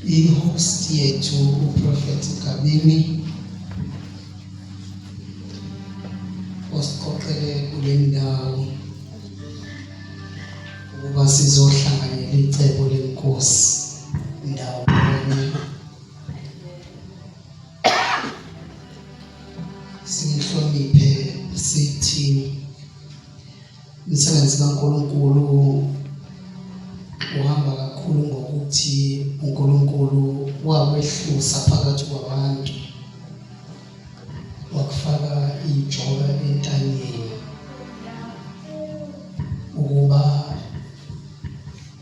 i-host yethu uProfethi Gabini osiqoqele kule ndawo ukuba sizohlanganyela icebo lenkosi ndawo sihloniphe sithi umsebenzi kaNkulunkulu uhamba kakhulu ngokuthi uNkulunkulu wakwehlusa phakathi kwabantu wakufaka ijoka entanyeni ukuba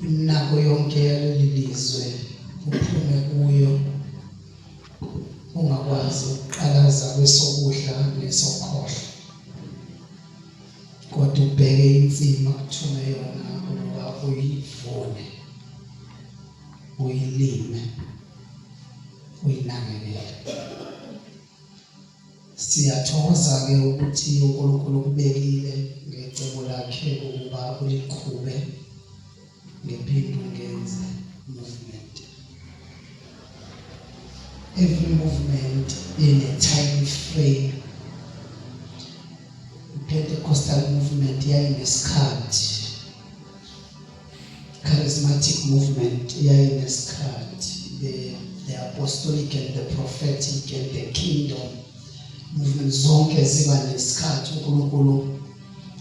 inako yonke yaleli lizwe uphume kuyo ungakwazi ukuqalaza kwesokudla nesokhohlo kodwa ubheke insima kuthume yona ukuba uyivune uyilime uyinakekele. Siyathokoza ke ukuthi uNkulunkulu ukubekile ngecebo lakhe ukuba uliqhube ngempilo ngenze movement. Every movement in a time frame. Pentecostal movement yayinesikhathi, charismatic movement yayinesikhathi, the apostolic and the prophetic and the kingdom movement zonke ziba nesikhathi uNkulunkulu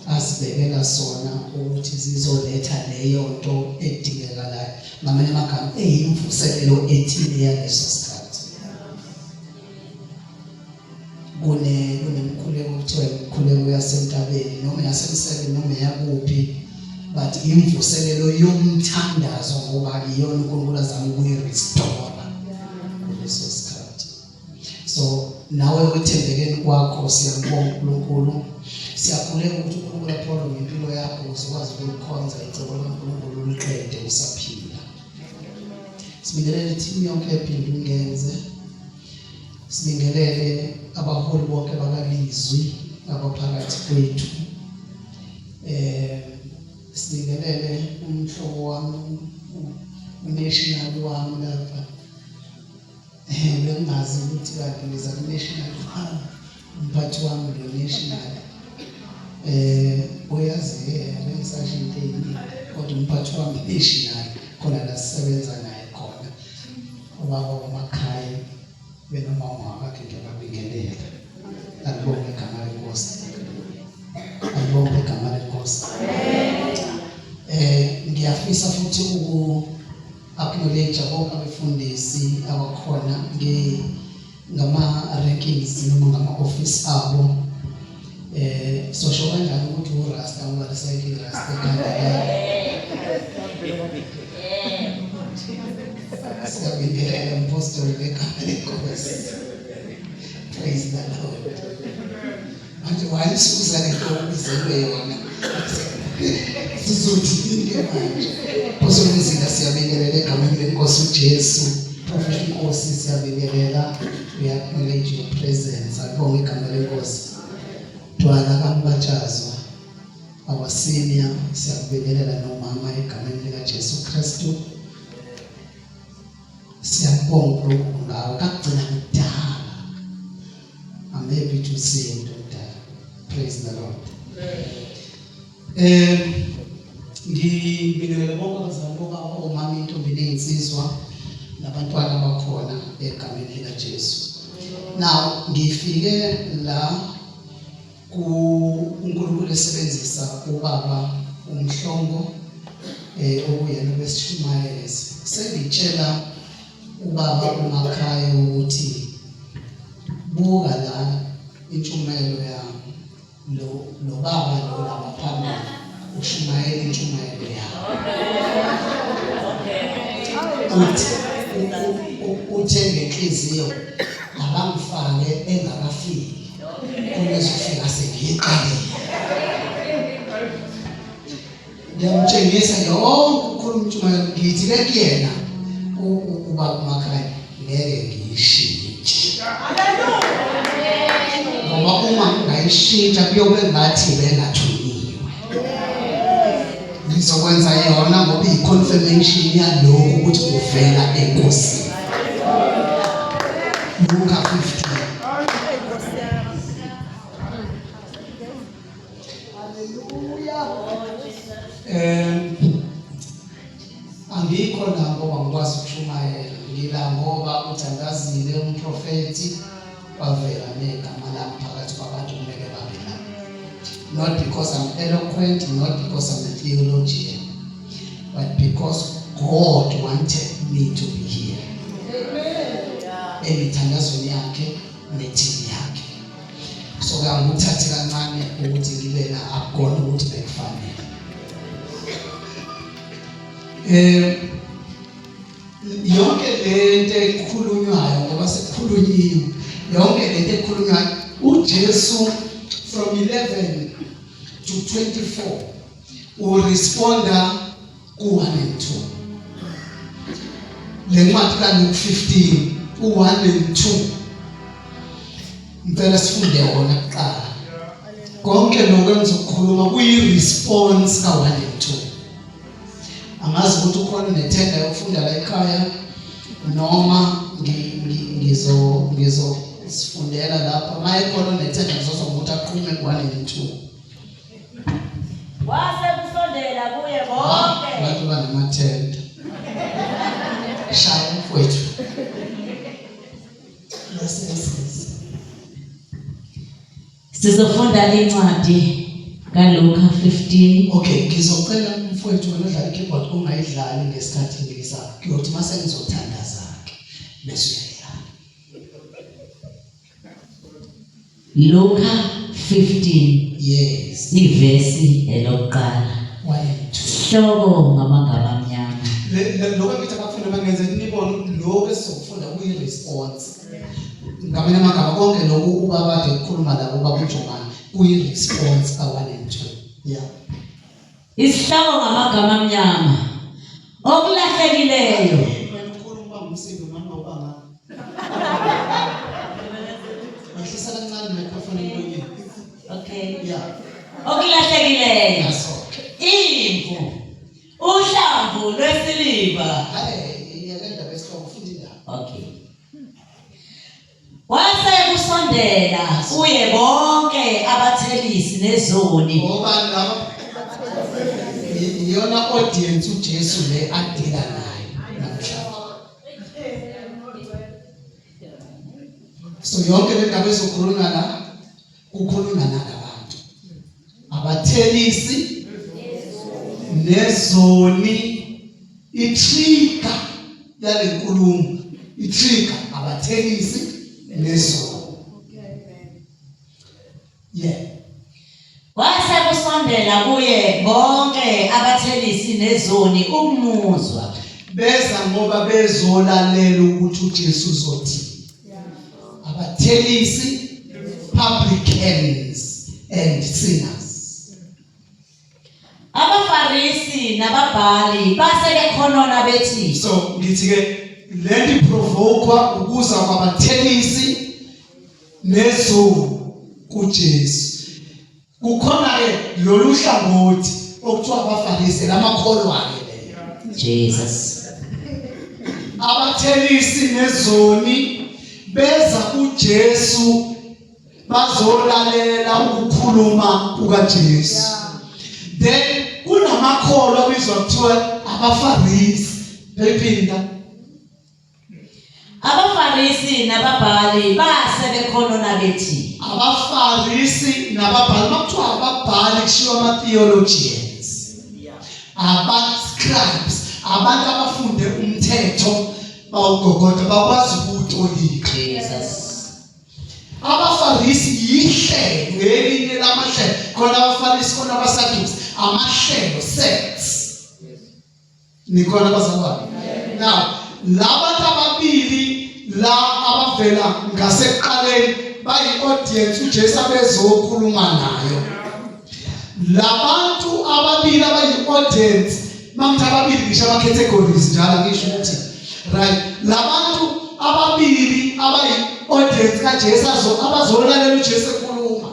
asibekela sona ukuthi zizoletha leyo nto edingekalayo, ngamanye amagama eyimvuselelo ethile yaleso sikhathi. Kunemkhuleko kuthiwa imkhuleko yasentabeni noma yasemsebeni noma yakuphi, but imvuselelo yomthandazo ngoba iyona uNkulunkulu azama ukuyirestore kuleso sikhathi. So nawe wethembekeni kwakho siyabonga uNkulunkulu, siyakhuleka ukuthi uNkulunkulu aphole ngempilo yakho uzokwazi ukulikhonza icebo likaNkulunkulu liqede usaphila. Sibingelele team yonke ephinde ungenze, sibingelele abaholi bonke bakalizwi abaphakathi kwethu, sibingelele umhlobo wami unational wami lapha, bengazi ukuthi kanti ngiza ku-national umphathi wami lo national uyazi bengisasho into eyiningi kodwa umphathi wami national khona la sisebenza naye khona ubaba uMakhaya benoma ungakakhe ngiyababingelela. Alibonge igama lenkosi, alibonge igama lenkosi. Ngiyafisa futhi uku-acknowledge bonke abefundisi abakhona ngama-rankings noma ngama-office abo. Sosho kanjani ukuthi uRasta ungalisayile iRasta ekhanda. Siyabingelela umpostoli wegama lenkosi. Praise the Lord. Manje wayesusa lenkobizelwe yona sizothini manje posomizila. Siyabingelela egameni lenkosi uJesu. Prophet Nkosi siyabingelela, we acknowledge your presence. Alibonge igama lenkosi. Dwala kaMbatshazwa our senior siyabingelela nomama egameni likaJesu Kristu. Siyabonga uNkulunkulu ngawe kakugcina kudala. I'm happy to see you, Doctor. Praise the Lord. Ngibingelela bonke abazali omama, intombi nezinsizwa nabantwana abakhona egameni likaJesu. Now ngifike la uNkulunkulu esebenzisa ubaba uMhlongo okuyena besishumayeza. Sengitshela ubaba uMakhaya ukuthi buka la intshumayelo yami lo baba lo laphambili ushumayela intshumayelo yami. Uthe ngenhliziyo abangifake engakafiki kunezofika sengiyiqalile. Ngiyamtshengisa yonke ukhuluma intshumayelo ngithi ke kuyena ubaba uMakhaya ngeke ngiyishintshe. Ngoba uma ngayishintsha kuyobe ngathi bengathuniwe. ngizokwenza yona ngoba i-confirmation yalokho ukuthi uvela enkosini. Luka 15. Angikho la ngoba ngikwazi ukushumayela, ngila ngoba uthandazile umprofeti wavela negama lami phakathi kwabantu kumele babe nami. Not because I'm eloquent, not because I'm a theologian, but because God wanted me to be here. Emithandazweni yakhe nethini yakhe. So nganguthathe kancane ukuthi ngibe na akona ukuthi bekufanele. Yonke lento ekhulunywayo ngoba sekukhulunyiwe, yonke lento ekhulunywayo uJesu from 11 to 24 uresponda ku 1 and 2. Le ncwadi kaLuke 15 u1 and 2 ngicela sifunde wona kuqala. Konke lokho engizokukhuluma kuyi-response ka1 and 2. Angazi ukuthi ukhona nethenda yokufunda la ekhaya noma ngizosifundela lapha. Mayekhona nethenda ngizozwa ukuthi aqhume ku1 and 2. Wase kusondela kuye bonke abantu banamathenda. Shaya mfowethu. Sizofunda incwadi kaLuka 15. Okay, ngizocela umfowethu wena odlala i-keyboard ungayidlali ngesikhathi ngisa. Kuyothi mase ngizothandaza ke bese uyayidlala. Luka 15. Yes. Ivesi elokuqala. 1 and 2. Hloko ngamagama amnyama. Lokho ngithi abafundi bangenza nibone lokho esizofunda kuyi-response. Ngamanye amagama konke lokho ubaba kade ekhuluma labo bakuJohn kuyi-response ka1 and 2. Yeah. Isihloko ngamagama amnyama. Okulahlekileyo. Ukhuluma ngumsindo mama ubanga. Mahlisa kancane microphone emlonyeni. Okay. Yeah. Okulahlekileyo. That's okay. Imvu. Uhlamvu lwesiliva. Hayi, yalenda bese ufunda la. Okay. Wase kusondela kuye bonke abathelisi nezoni. Ngoba laba iyona audience uJesu le adila nayo namhlanje. So yonke le ndaba ezokhulunywa la kukhulunywa nabantu abathelisi nezoni. Itrigger yale nkulumo, itrigger abathelisi nezoni. Yeah. Wase kusondela kuye bonke abathelisi nezoni ukumuzwa. Beza ngoba bezolalela ukuthi uJesu uzothi. Abathelisi, publicans and sinners. Abafarisi nababhali base bekhonona bethi. So ngithi ke lento provoke ukuza kwabathelisi nezoni kuJesu. Kukhona ke lolu hlangothi okuthiwa abafarisi lamakholwa ke leyo. Jesus. Abathelisi nezoni beza kuJesu bazolalela ukukhuluma kukaJesu. Then kunamakholwa abizwa kuthiwa abafarisi. Bephinda. Abafarisi nababhali base bekhonona bethi. Abafarisi nababhali bakuthiwa ababhali kushiwo ama-theologians. Aba-scribes, abantu abafunde umthetho bawugogoda bakwazi ukuwutolika. Jesus. Abafarisi yihlelo elinye lamahlelo. Khona abafarisi khona abaSadusi, amahlelo sects. Nikhona bazalwane. Now, labantu ababili la abavela ngasekuqaleni bayi-audience uJesu abezokhuluma nayo. Labantu ababili abayi-audience mangithi ababili ngisho ama-categories njalo ngisho ukuthi right. Labantu ababili abayi-audience kaJesu abazolalela uJesu ekhuluma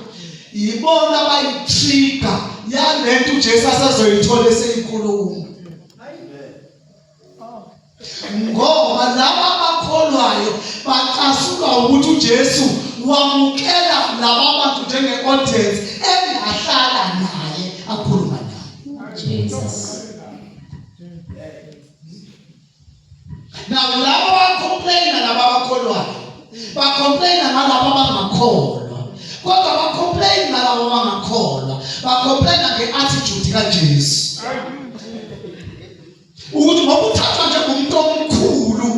yibona abayi-trigger yale lento uJesu asazoyithola seyikhuluma. Ngoba laba abakholwayo bacasuka ukuthi uJesu wamukela laba bantu njenge-audience engahlala naye akhuluma naye. Jesus. Now laba bacomplaina laba abakholwayo bacomplaina ngalaba abangakholwa, kodwa bacomplaina ngalaba abangakholwa bacomplaina nge-attitude kaJesu ukuthi ngoba uthathwa njengomuntu omkhulu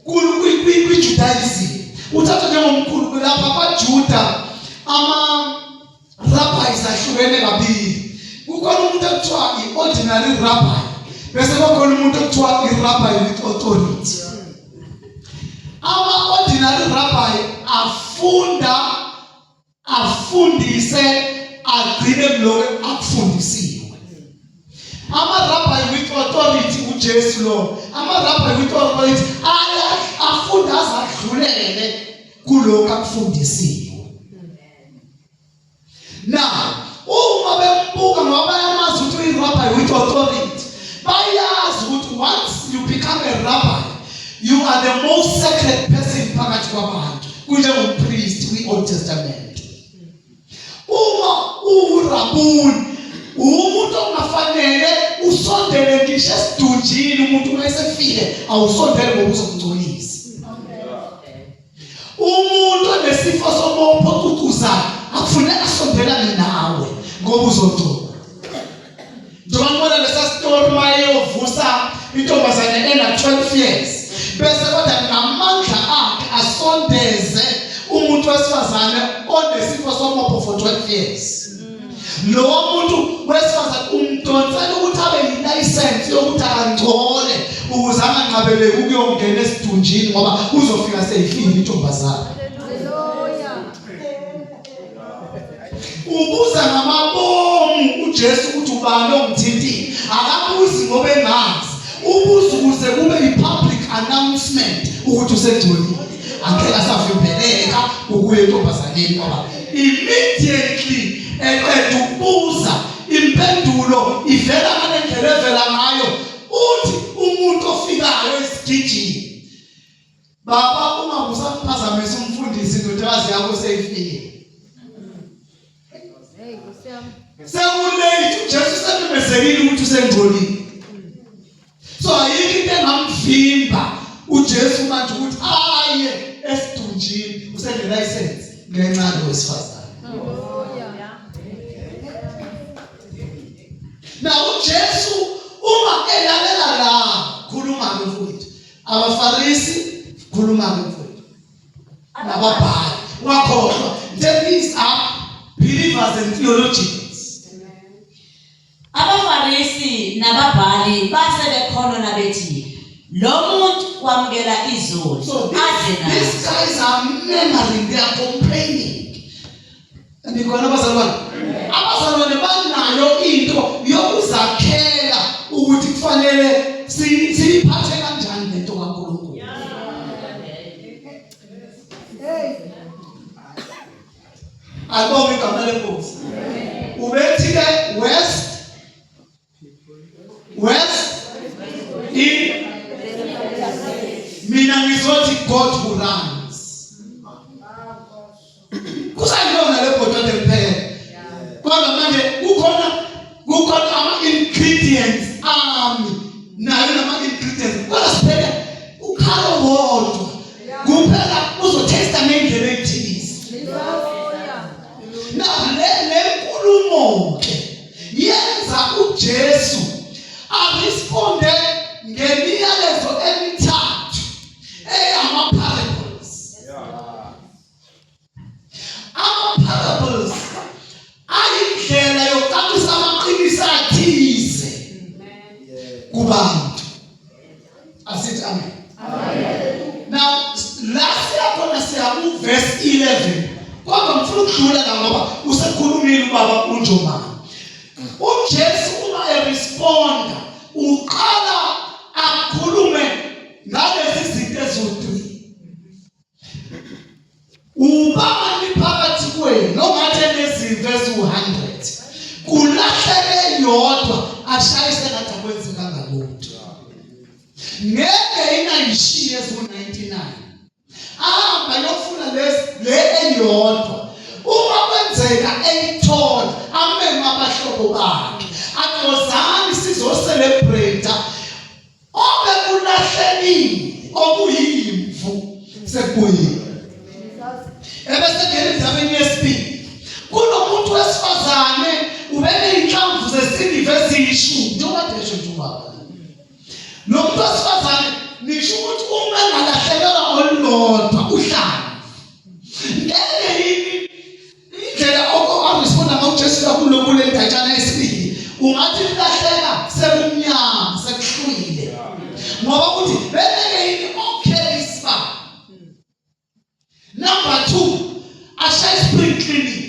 kwi-Judaism, uthathwa njengomkhulu lapha kwaJuda. Ama-rabbis ahlukene kabili. Kukhona umuntu ekuthiwa i-ordinary rabbi, bese kukhona umuntu ekuthiwa i-rabbi with authority. Ama-ordinary rabbi afundise agcine kuloko akufundisiwe. Ama-rabbi with authority uJesu lo, ama-rabbi with authority afunda azadlulele kuloko akufundisiwe. Now, uma bembuka ngoba bayamazi ukuthi uyi-rabbi with authority, bayazi ukuthi once you become a rabbi, you are the most sacred person phakathi kwabantu, kunjengompriest kwi-Old Testament. Uma uwurabuni, umuntu ongafanele usondele ngisho esidunjini, umuntu mayesefile awusondele ngoba uzomngcolisa. Umuntu onesifo somopho ocucuzayo akufuneka asondelane nawe ngoba uzogcola. Njengoba lesa story mayeyovusa intombazane ena 12 years, bese kodwa ngamandla akhe asondeze umuntu wesifazane onesifo somopho for 12 years. Lo muntu wesifazane umdonsela ukuthi abe yi-license yokuthi angcole ukuze anganqabeleki ukuyongena esidunjini ngoba uzofika seyifile intombazane. Ubuza ngamabomu uJesu ukuthi ubani ongithintile, akabuzi ngoba engazi, ubuza ukuze kube i-public announcement ukuthi usegcolile. Angeke asavimbeleka ukuya entombazaneni ngoba immediately eqeda ukubuza impendulo ivela ngale ndlela evela ngayo, uthi umuntu ofikayo esigijini, baba ungabusaphazamisa umfundisi indodakazi yakho seyifile. Sekulate uJesu sememezekile ukuthi usengcolile. So ayikho into engamvimba uJesu manje ukuthi aye esidunjini usene-license ngenxa yowesifazane. Now uJesu uma elalela la khuluma mfowethu, abafarisi khuluma mfowethu, nababhali wakhohlwa. These are believers and theologians. Abafarisi nababhali base bekhona bethi lo muntu wamukela izolo. So these guys are murmuring, they are complaining. Andikona abazalwane, abazalwane banayo into yokuzakhela ukuthi kufanele siyiphathe kanjani lento kaNkulunkulu. Album igama lenkosi ubethile west in mina ngizothi God who runs. Kusayilona le bottle kuphela. Kodwa manje kukhona ama-ingredients nayo nama-ingredients. Kodwa siphela ukhalo wodwa kuphela uzothesta ngendlela ethize. Now le nkulumo ke yenza uJesu aresponde ngemiyalezo emithathu eyama-parables. Ama-parables ayindlela yokucacisa amaqiniso athize kubantu. Asithi amen. Now last yakhona siya ku-verse 11. Kodwa ngifuna ukudlula la ngoba usekhulumile ubaba uNjomani. uJesu uma eresponda uqala akhulume ngalezi zinto ezo-3. Ubani phakathi kwenu ongathi enezimvu eziwu-100 ashayise ngathi akwenzekanga lutho. Ngeke ingayishiye ku-99 ahamba yofuna le eyodwa. Uma kwenzeka eyithola ameme abahlobo bakhe akozani sizocelebrate obekulahlelile okuyimvu sekuyini. Ebese ngene endabeni yesibili kunomuntu wesifazane ubeneyinhlamvu zesiliva eziyishumi njengoba desho nje ubaba. Lo muntu wesifazane nisho ukuthi uma engalahlekelwa olulodwa uhlala. Ngeke yini indlela okuresponda ngayo uJesu kakhulu kule ndatshana yesibili ungathi lahleka sekumnyama sekuhlwile. Ngoba uthi bengeke yini okay siba. Number 2 ashaye spring cleaning.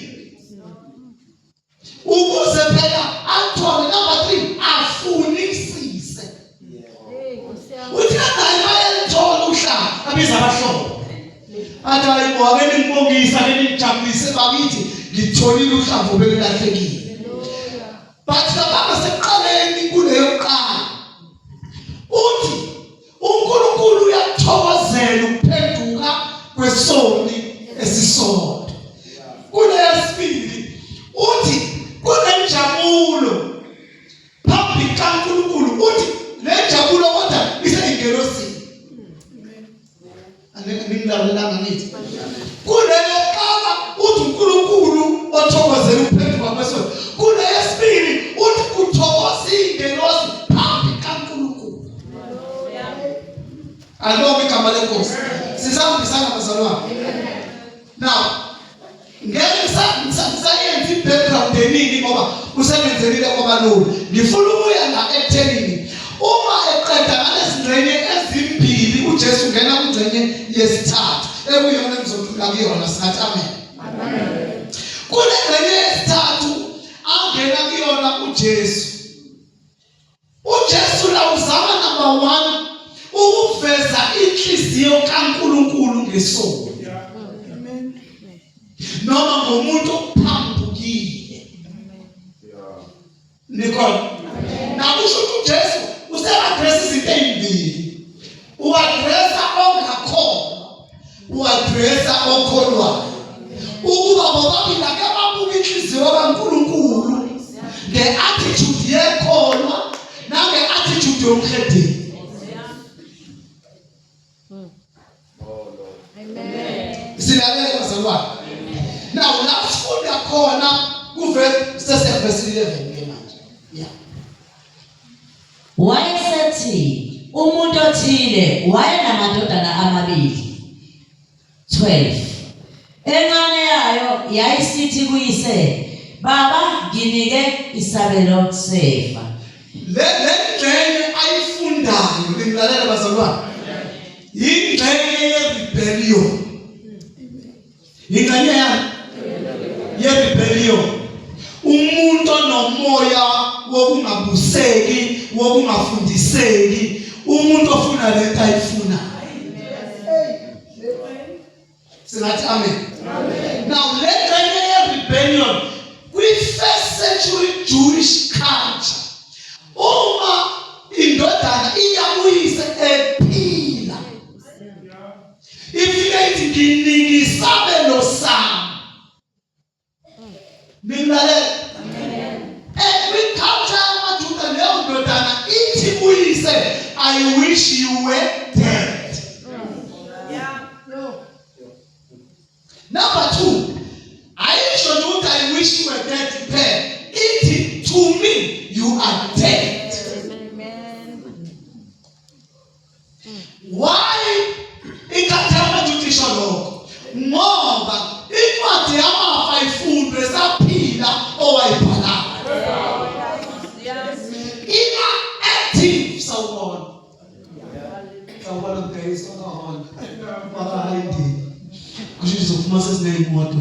Ukuze phela athole. Number 3 afunisise. Uthi naye bayalithola uhlanga abiza abahlobo. Athi hayibo ake ningibongisa ake nijabulise bakithi ngitholile uhlamvu belulahlekile. But baba seqaleni kuleyo qala. Uthi uNkulunkulu uyathokozela ukuphenduka kwesoni esisodwa. Kulesibili uthi kunenjabulo phambi kaNkulunkulu. Uthi le njabulo kodwa iseyingelosini. Ningilawulelanga nithi kuleyo qala uthi uNkulunkulu othokozela ukuphenduka kwesoni. Kulesibili uthi kuthokoza ingelosi phambi kaNkulunkulu. Alobe igama lenkosi. Sisambisana bazalwane. Now ngeke ngisayenza i-background eningi ngoba usebenzelile kwabalulu. Ngifuna ukuya la ekuthenini uma eqeda ngalezingxenye ezimbili uJesu ungena kungxenye yesithathu ekuyona emzothula kuyona singathi amen. Kule ngxenye yesithathu angena kuyona uJesu. uJesu la uzama number 1 ukuveza inhliziyo kaNkulunkulu ngesono. Noma ngomuntu ophambukile. Nikho. Nakusho ukuthi uJesu useaddress izinto ezimbili. Uaddressa ongakhona, uaddressa okholwayo. Ukuba bobabili ake babuka inhliziyo kaNkulunkulu nge-attitude yekholwa nange-attitude yomhedeni. Silalele bazalwane. Now last food yakhona kuverse 11 ke manje. Yeah. Wayesethi umuntu othile wayenamadodana amabili 12. Encane yayo yayisithi kuyise, baba nginike isabelo sefa. Le ngxenye ayifundayo ngimlalela bazalwane. Ingxenye ye-rebellion. Ingxenye ye-rebellion. Umuntu onomoya wokungabuseki, wokungafundiseki, umuntu ofuna lento ayifuna. Singathi amen. Now le ngxenye ye-rebellion kwi-first century Jewish culture uma indodana iyakuyise ephila ifike ithi nginike isabelo sami. Ninglalela. Kwi-culture yamaJuda leyo ndodana ithi kuyise, I wish you were dead. Number 2, ayisho ukuthi I wish you were dead kuphela. Ithi to me you are dead. Why ikhathama jutisha lokho? Ngoba incwadi yamafa ifundwe saphila owayibhala. Ina active sawubona. Sawubona guys on. Baba hayindi. Kushizo kuma sesineyimoto.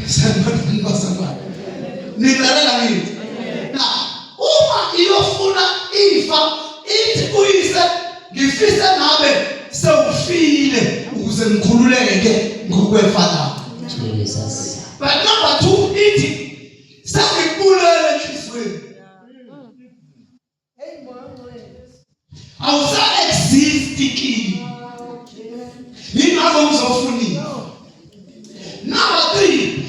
Sanibona basabana. Nilalela ngithi. Na uma iyofuna ifa ithi kuyise ngifise ngabe sewufile ukuze ngikhululeke ngokwefa lapho. Jesus. But number 2 ithi sengibulele inhliziyo ezweni. Awusa-exist kini. Yingakho uzofunini. Number 3.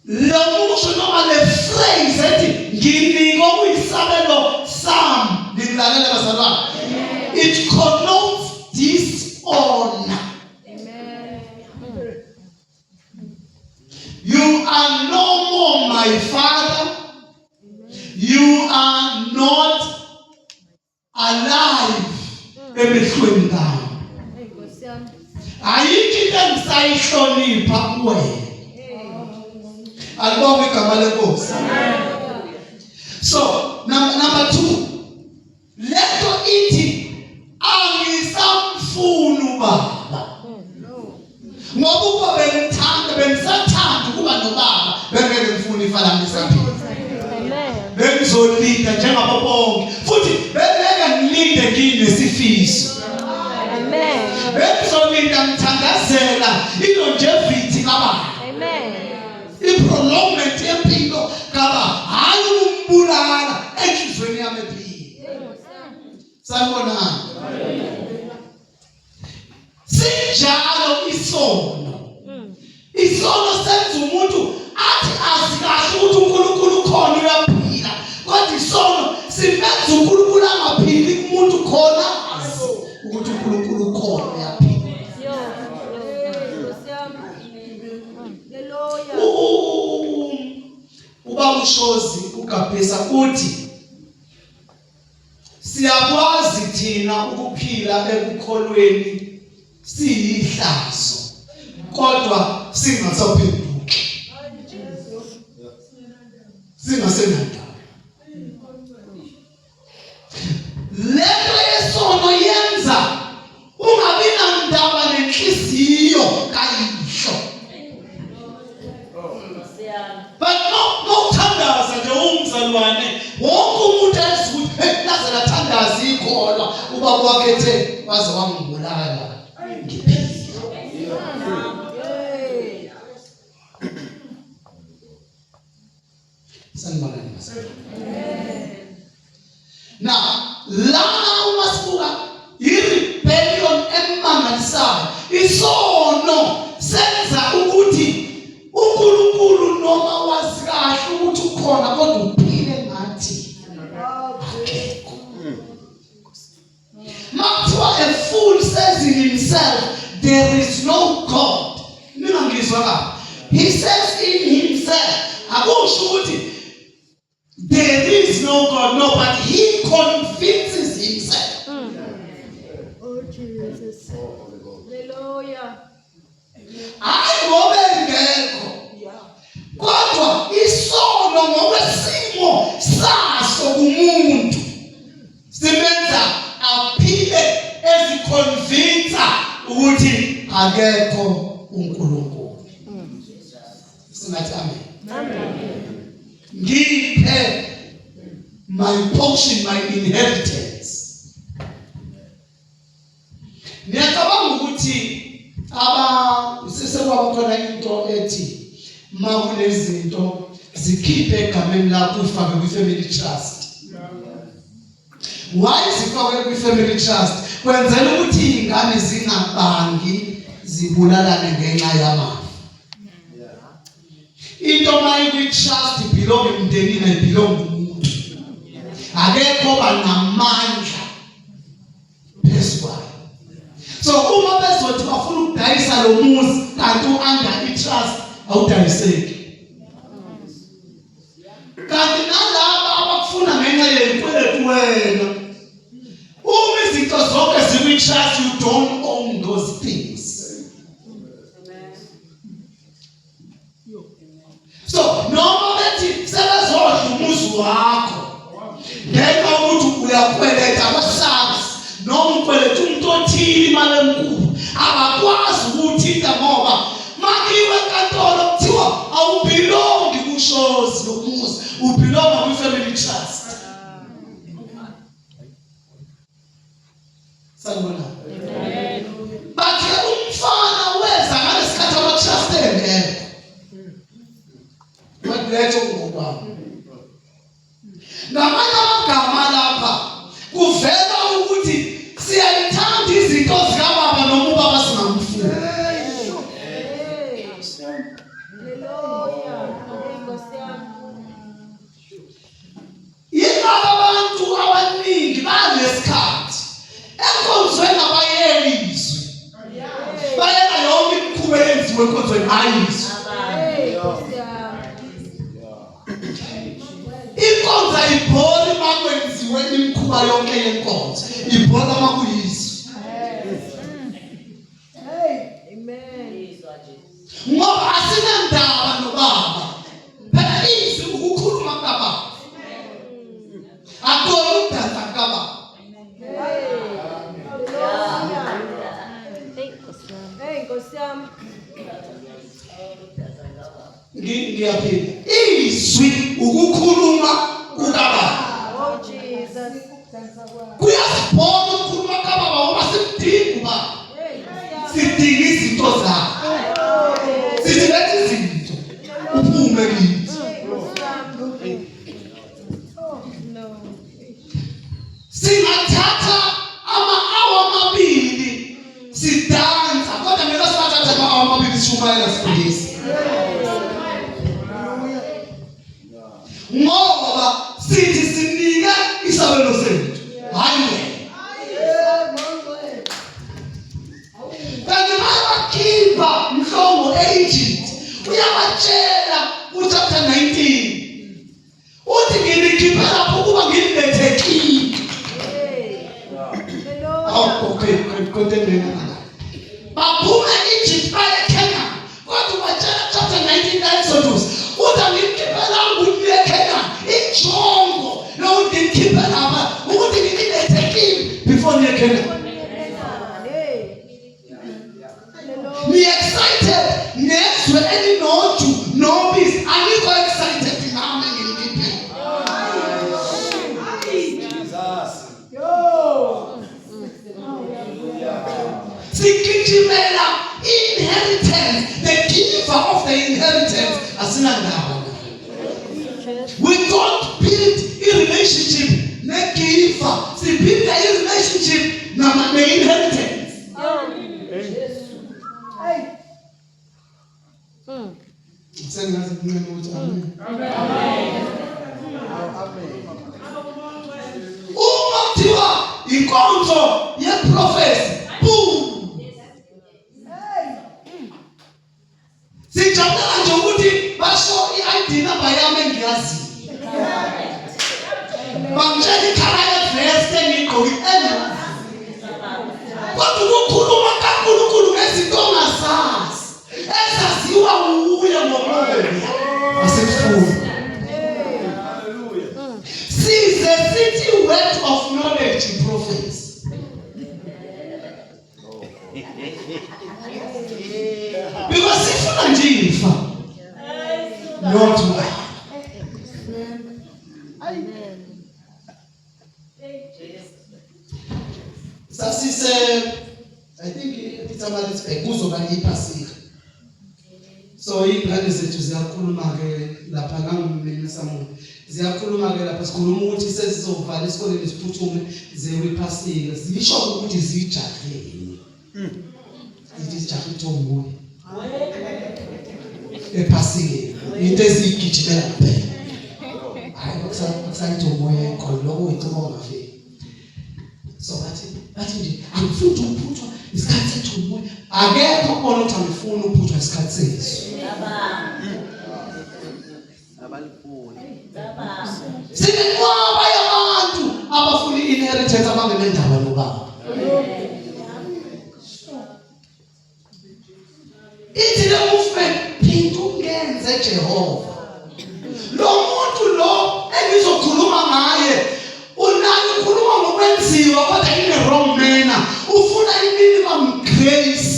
Lo musho noma le phrase ethi nginika okuyisabelo sami. Ngikulalele bazalwane. It connotes dishonor. You are no more my father. You are not alive emehlweni ngami. Ayikho into engisayihlonipha kuwena. Alibonge igama lenkosi. So, number 2. Lento ithi angisamfuni ubaba. Ngoba uba bengisathanda ukuba nobaba, bengeke ngifune ifa lami lisaphila. Bengizolinda njengabo bonke. Futhi bengeke ngilinde nginesifiso. Bengizolinda ngithandazela ilonjevithi kababa. I-prolongment yempilo kaba hayi ukumbulala enhlizweni yami ephila. Sanibonani. Sinjalo isono. Isono senza umuntu athi asikahle ukuthi uNkulunkulu khona uyaphila. Kodwa isono simenza uNkulunkulu angaphili kumuntu khona ukuthi uNkulunkulu khona uyaphila. Ubaba uShozi uGabhisa uthi siyakwazi thina ukuphila ekukholweni siyihlazo kodwa singasaphenduki. Singasenandaba. Lento yesono yenza ungabi nandaba nenhliziyo kayihlo. But no thandaza nje umzalwane wonke umuntu esukuthi laze lathandaza ikholwa ubaba wakhe ethe waze wangibulala ngiphila. Sanibona nini? Now, lana uma sibuka i-rebellion emangalisayo, isono senza ukuthi uNkulunkulu noma wazi kahle ukuthi ukhona kodwa uphile ngathi akekho. Makuthiwa a fool says in himself there is no God. Ningangizwa kahle. He says in himself. Akusho ukuthi there is no God. No, but he convinces himself. Oh Jesus. Hallelujah. Hayi ngoba engekho. Kodwa isono ngokwesimo saso kumuntu simenza aphile eziconvince ukuthi akekho uNkulunkulu. Singathi amen. Ngiphe my portion, my inheritance. Ngiyacabanga ukuthi sesekwaba khona into ethi makunezinto zikhiphe egameni lakho ufake kwi-family trust. Why zifakwe kwi-family trust? Kwenzela ukuthi izingane zingabangi zibulalane ngenxa yamafa. Into mayi-trust belong emndenini ayibelong kumuntu. Akekho banamandla phezu kwayo. So uma bezothi bafuna ukudayisa lo muzi kanti under i-trust awudayiseki. Kanti nalaba abakufuna ngenxa yenkweletu wena, uma izinto zonke zikwi-trust, you don't own those things. So noma bethi sebezodla umuzi wakho ngenxa ukuthi uyakweleta kwaSARS noma ukweleta umuntu othile imali enkulu, abakwazi ukuthinta ngoba makiwe enkantolo kuthiwa awubelongi kuShozi lomuzi, ubelonga kwi-family trust. Sanibona. Bathi umfana weza ngalesikhathi ama-trust engekho. Letho ngokwami. Uthanda izinto zikababa noma ubaba singamfuni. Hallelujah. Nkosi yami. Yingakho abantu abaningi balesikhathi enkonzweni abayelizwe. Bayela yonke imikhuba eyenziwe enkonzweni ayizwe. Nkosi yami. Inkonzo ayibhori makwenziwe imikhuba yonke yenkonzo. Ibhora makuyizwe. Amen. Ngoba asinandaba nobaba. Phela izwi ukukhuluma kababa. Akona udansa kababa. Nkosi yami. Ngiyaphinda. Izwi ukukhuluma kukababa. Oh Jesus. Kuyasibona ukukhuluma kababa ngoba sidinga ubaba. Sidinga izinto zakhe. Sithi lethi izinto uphume kithi. Singathatha ama-hour amabili sidansa kodwa ngeke sibathathe ama-hour amabili sishumayela sifundisa. Ngoba sithi sinike isabelo sethu. Hayi. Kanti mayibakhipha mhlongo e-Egypt uyabatshela kuchapter 19. Uthi nginikhiphe lapho ukuba ngilibethekile. Okay, continue. Baphuma e-Egypt baye eKenya. Kodwa batshela chapter 19 ka-Exodus. Uthi nginikhiphe la ukuthi eKenya. Injongo yokuthi nginikhiphe lapha ukuthi ngilibethekile before niye eKenya. Be excited. Nezwe elinoju nobisi alikho excited ngami ngilikhiphe. Sikijimela inheritance, the giver of the inheritance. Asinandaba. We don't build a relationship ne-giver. We build a relationship ne-inheritance. Uma kuthiwa inkonzo yeprofesi, boom. Sijabulela nje ukuthi basho i-ID number yami engiyaziyo. Bangitshela ikhala yevesti engiyigqokile. Kodwa ukukhuluma kaNkulunkulu ngezinto ongazazi ezaziwa uye ngomoya asekufuni. Size sithi word of knowledge prophets. Because sifuna nje ifa. Not why. Sasise, I think Peter Maritzburg kuzoba iPhasika. So ingane zethu ziyakhuluma ke lapha ngangumeni samuntu. Ziyakhuluma ke lapha sikhuluma ukuthi sesizovala esikoleni siphuthume zewe iPhasika. Zisho ukuthi zijahile. Zithi zijahle uThomboyi. ePhasika into ezigijimela kuphela. Hayi kusayithi umoya enkolo lokho icebo ongafiki. So bathi nje angifuni ukuphuthwa isikhathi sethu umoya. Akekho ubona ukuthi angifuni ukuphuthwa isikhathi sethu. Sinenqwaba yabantu abafuna i-inheritance abangenendaba nobaba. Ithi le movement phinda ungenze Jehova. Lo muntu lo engizokhuluma ngaye unayo ukhuluma ngokwenziwa kodwa ine wrong manner. Ufuna i-minimum grace.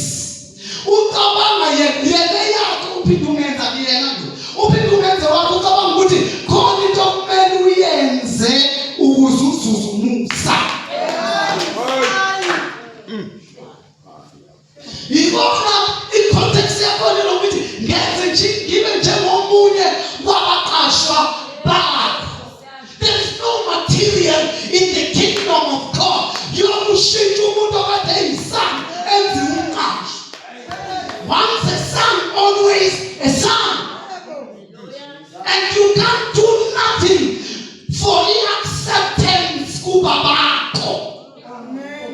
Ucabanga yena yakho uphinda ungenza kuyena nje. Uphinda ungenza wakho ucabanga ukuthi khona into okumele uyenze ukuze uzuze umusa. Ibona i-context yakho lokuthi ngenze nje ngibe njengomunye wabaqashwa bakho. There is no material in the kingdom of God. Yokushintsha umuntu okade Once a son, always a son. And you can't do nothing for the acceptance kubabako. Amen.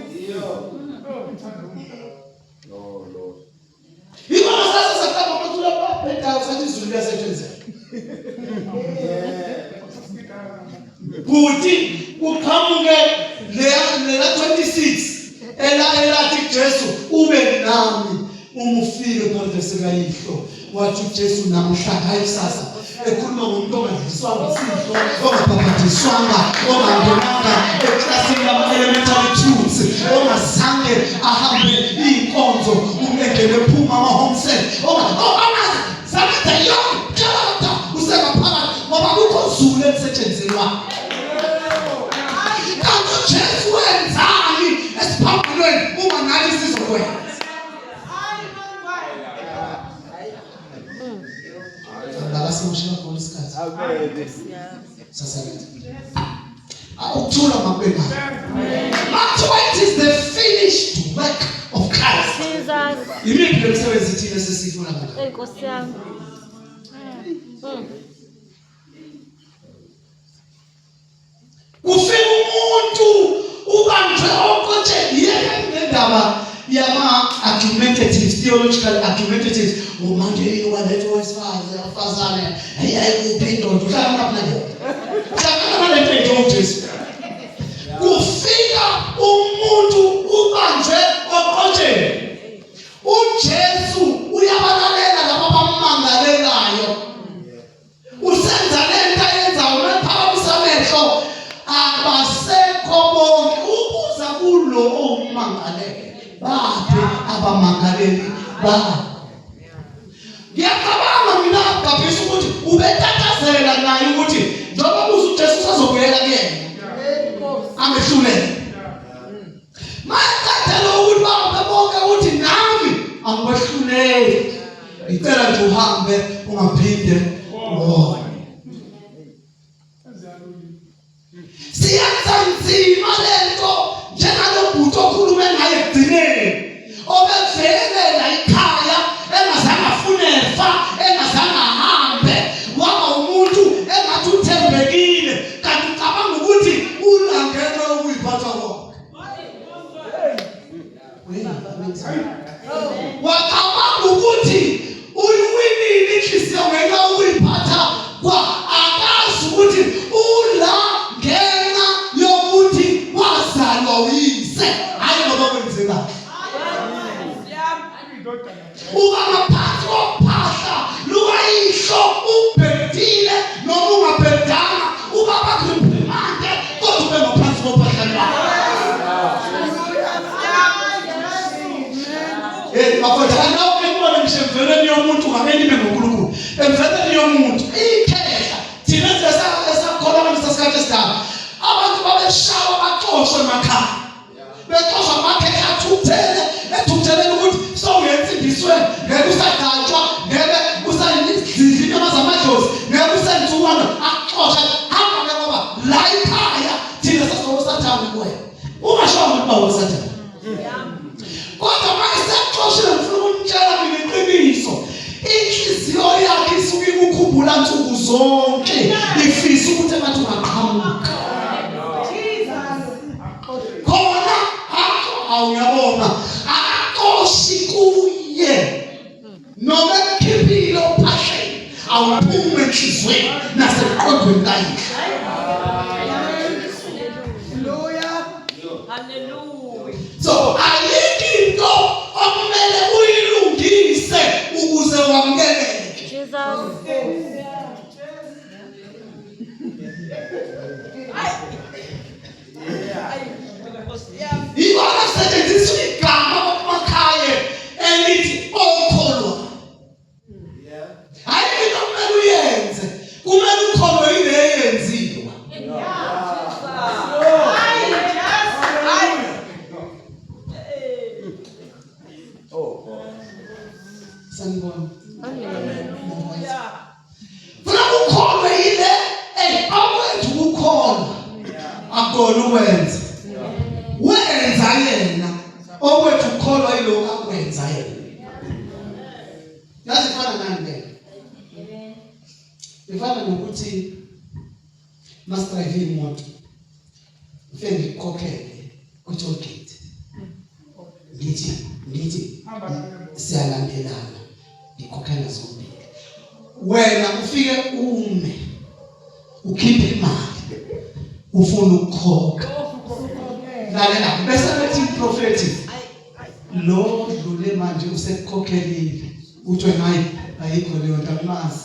Ibona sasa sakaba matula papeta usathi izulu liyasetshenziswa. Kuthi uqhamuke lela 26 elathi Jesu ube nami uma ufike phakathi sekayihlo wathi uJesu namhla hayi sasa ekhuluma ngomuntu ongadliswanga isidlo ongabhabhadiswanga ongangenanga eklasini yama-elementary tunes ongazange ahambe iy'nkonzo umengele phuma ama-homesel ongazange yonke nto usengaphakathi ngoba kukho zulu elisetshenzelwayo. Kanti uJesu wenzani esiphambanweni uma nathi sizokwenza? Akasimshila khona isikhathi. Sasaletha. Ukuthula mabema. It is the finished work of Christ. Jesus. Yimiphi lemisebenzi ithile sesifuna ngalo? Nkosi yami. Kufika umuntu ubanjwe okotshe yendaba yama-argumentatives, theological argumentatives. Manje waletha owesifazane ayikuphi indoda uhlala ngaphandle. Hlangana nalento enje uJesu. Kufika umuntu ubanjwe okotshe. uJesu uyabalalela labo abammangalelayo. Usenza lento ayenzayo mephakamisa amehlo abasekho bonke ukuza kulo omangalele. Baphi abamangaleli bakho? Ngiyacabanga mina ngabhisa ukuthi ubetatazela naye ukuthi njengoba uJesu usazobuyela kuyena amehlulele. Mayekhathele ukuthi babe bonke ukuthi nami angibehluleli. Ngicela nje uhambe ungaphinde ubone. Siyenza nzima lento njengalo bhuti okhulume ngaye ekugcineni. Obevelela ikhaya engazange afune efa, engazange ahambe, waba umuntu engathi uthembekile kanti ucabanga ukuthi ulangena ukuyiphatha kwakhe. Wacabanga ukuthi uyiwinile inhliziyo ngenxa ukuyiphatha kwa akazi ukuthi ulangena yokuthi wazalwa uyise hayi ngoba kwenzeka. Uba ngaphansi kophahla lukayihlo ubhedile noma ungabhedanga uba bakurimande kodwa ube ngaphansi kophahla lwakho. Bafowethu anawo ekubona ngisho emvelweni yomuntu ngameni ime ngoNkulunkulu. Emvelweni yomuntu ikhehla thina esakholwa ngalesi sikhathi esidala abantu babeshawa baxoshwe emakhaya. Bexoshwa amakhehla ethukuthele ukuthi sowuyensindiswe ngeke usagatshwa ngeke usayidlidla inyama zamadlozi ngeke usenzuwana akuxosha hamba ke ngoba la ikhaya thina sasosathanda kuwena ungashawa ukuthi bawosathanda. Kodwa mayiseqoshile ngifuna ukutshela mina iqiniso. Inhliziyo yakhe isuke ikukhumbula nsuku zonke ifisa ukuthi engathi ungaqhamuka. Khona awuyabona akaqoshi kuye noma ekhiphile ophahleni awuphume enhlizweni nasemqondweni kayihlo. So ayikho into okumele uyilungise ukuze wamukeleke. Jesus. Ibona kusetshenziswa igama kumakhaya elithi okholwa. Hayi into okumele uyenze kumele ukholwe yile eyenziwa. Sanibona. Funa ukholwe yile awethu ukholwa akona ukwenza. Wenza yena okwethu ukholwa yilokho akwenza yena. yazi ifana nani ke? Ifana nokuthi master drive imoto ufike ngikhokhele ku-toll gate ngithi siyalandelana ngikhokhela zombili, wena ufike ume ukhiphe imali ufuna ukukhokha lalela bese bethi prophetic lo dlule manje usekhokhelile uthi wena hayi ayikho leyo nto akumazi.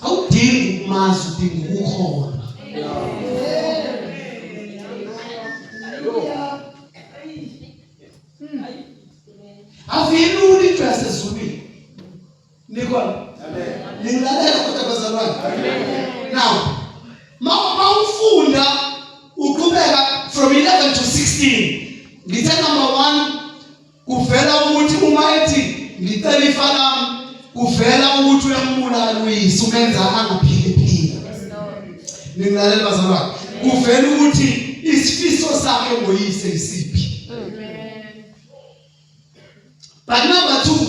Awudingi ukumazi, udinga ukukhona. Aviluli into yasezulwini nikona ningilalela kodwa bazalwane. Now mawufunda uqhubeka from 11 to 16 ngithe number 1 kuvela ukuthi uma ethi ngicela ifa lami kuvela ukuthi uyambulala uyise umenza angaphile. Ningilalela bazalwane. Kuvela ukuthi isifiso sakhe ngoyise isiphi. But number 2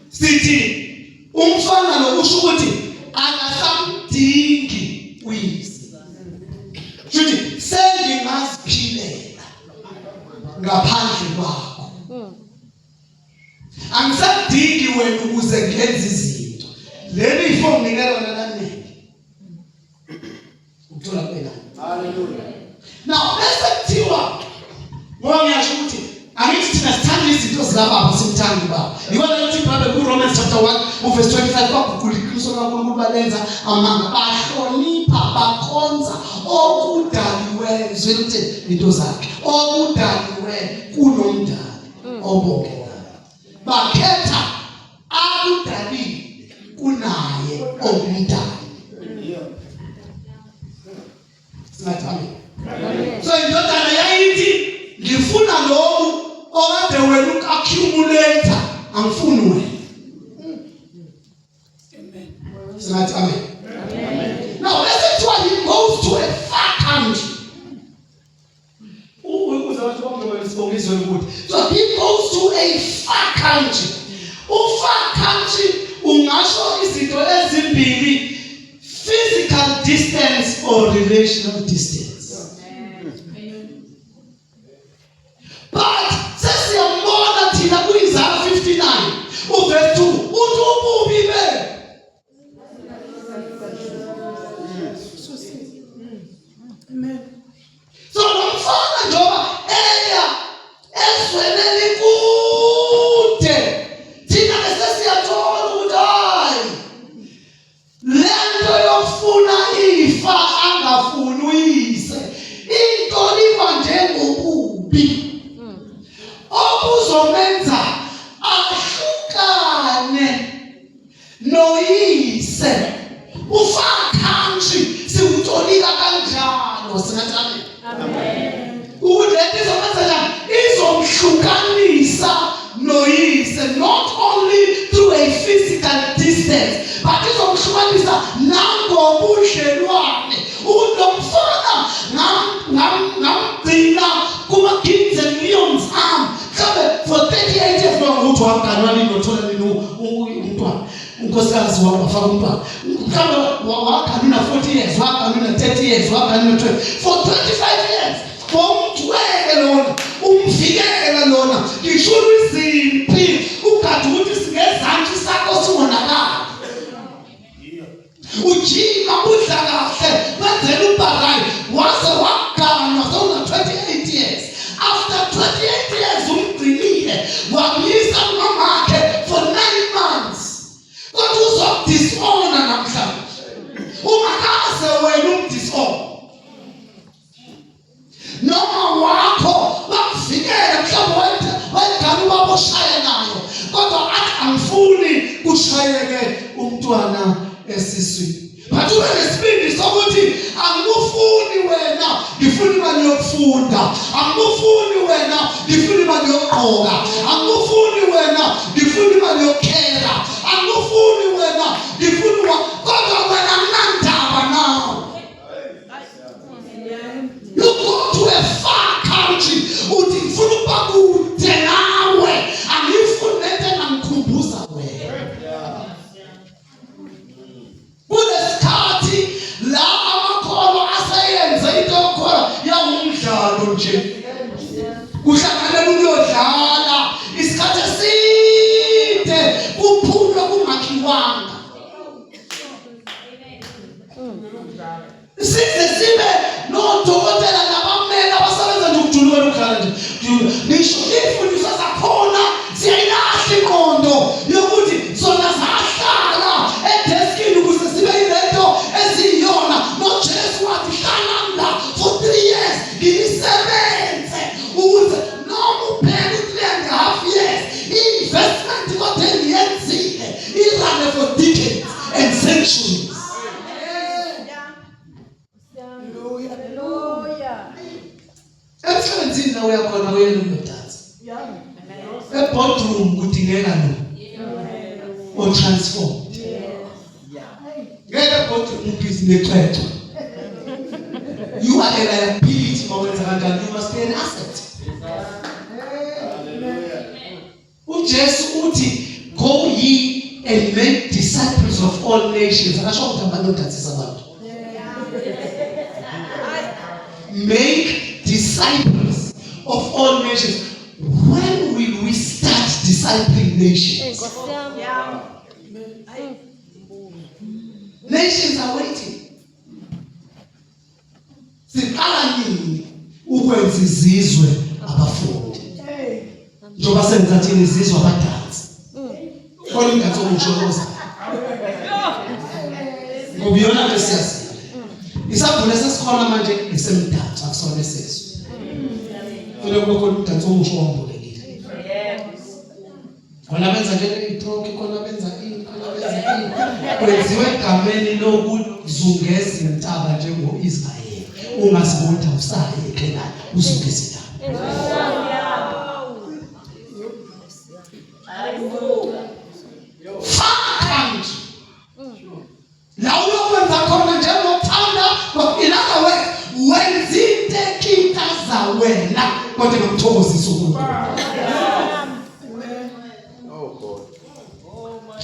sithi umfana lo usho ukuthi akasamdingi uyise. Futhi sengingaziphilela ngaphandle kwakho. Angisadingi wena ukuze ngenze izinto. Leli ifo nginikela wena kanini. Uthola kuphela. Hallelujah. Now bese kuthiwa ngoba ngiyasho ukuthi angithi thina sithanda izinto zikababa simthanda ubaba. Yikona ukuthi iBhayibheli kuRomans chapter 1 verse 25 kwakukhulu iqiniso kaNkulunkulu balenza amanga bahlonipha bakhonza okudaliweyo zwele ukuthi into zakhe okudaliweyo kunomdali obongelayo. Bakhetha akudalile kunaye ongumdali. So indodana yayithi ngifuna lokhu okade wena ukaccumulator angifuni wena. Amen. Singathi amen. Now let's say he goes to a far country. So he goes to a far country. Far country ungasho izinto ezimbili, physical distance or relational distance. But sesiyambona thina kuIsaiah 59 verse 2 uthi ububi be. Amen. So nomfana njoba eya esweneli kude thina sesiyathola ukuthi hayi lento yofuna ifa angafuni uyise into liva njengobubi okuzomenza ahlukane noyise. Ufakhanshi siwutolika kanjalo singathi amen. Ukuthi izomenza njani? Izomhlukanisa noyise, not only through a physical distance but izomhlukanisa nangobudlelwane. Unomfana ngamgcina kuma-kings and lions for 38 years ukuthi waganwani nothola nini umntwana. Unkosikazi wafaka umntwana. Mhlawumbe waganwina 40 years, waganwina 30 years, waganwina 20 for 25 years. Umthwele lona, umvikele lona. Ngishilo izimpi ukade ukuthi singezansi sakho singonakala. Ujima udla kahle wenzela ubharayi waze waganwa sona 28 years. After 28 years umgcinile wamyisa umamakhe for 9 months. Kodwa uzokudishona namhlanje. Ungakaze wena umdishona. Noma wakho bamvikela mhlawumbe wayegana ubaboshaya nayo. Kodwa athi angifuni kushayeke umntwana esiswini. But ube nesibindi sokuthi angikufuni wena, ngifuna imali yokufunda. Angikufuni wena, ngifuna imali yokugqoka. Angikufuni wena, ngifuna imali yokukhera. Angikufuni wena, ngifuna kodwa wena nginandaba nawe. You go to a far country, uthi ngifuna ukuba kude nawe. nje kuhlanganela ukuyodlala isikhathi eside kuphulwa kungakiwanga sibe nodokotela nabameli abasebenza nje ukujulukela ukudlala nje ngisho ifundiswa zakhona siyayilahla ingqondo yokuthi zona zahlala edeskini ukuze sibe yilento eziyona noJesu wathi hlala for 3 years ngilisebenze ukuze noma uphele 3.5 years investment kodwa engiyenzile irane for decades and centuries. Emsebenzini la uyakhona uyena uyodansa. Eboardroom kudingeka lo. O transform. Ngeke eboardroom business ecwethu. You are a liability mawenza kanjani, you must be an asset. uJesu uthi go ye and make disciples of all nations. Akasho ukuthi abanodansisa abantu. Make disciples of all nations. When will we start discipling nations? Nations are waiting. Siqala nini ukwenza izizwe abafundi? Njoba senza thina izizwe abadansi. Kodwa ingathi umshokoza. Ngobiyona lesiyasi. Isabule sesikhona manje esemdansi akusona esizwe. Kufanele kube khona udansi omusha owambulekile. Khona benza nje italk, khona benza ini, khona benza ini. Kwenziwe egameni lokuzungeza intaba njengo-Israyeli. Ungazibona usaye eKenani uzungeza intaba. Fakanje. La uyokwenza khona njengothanda, in other words, wenzinte kita zawena kodwa ngokuthokozisa uNkulunkulu.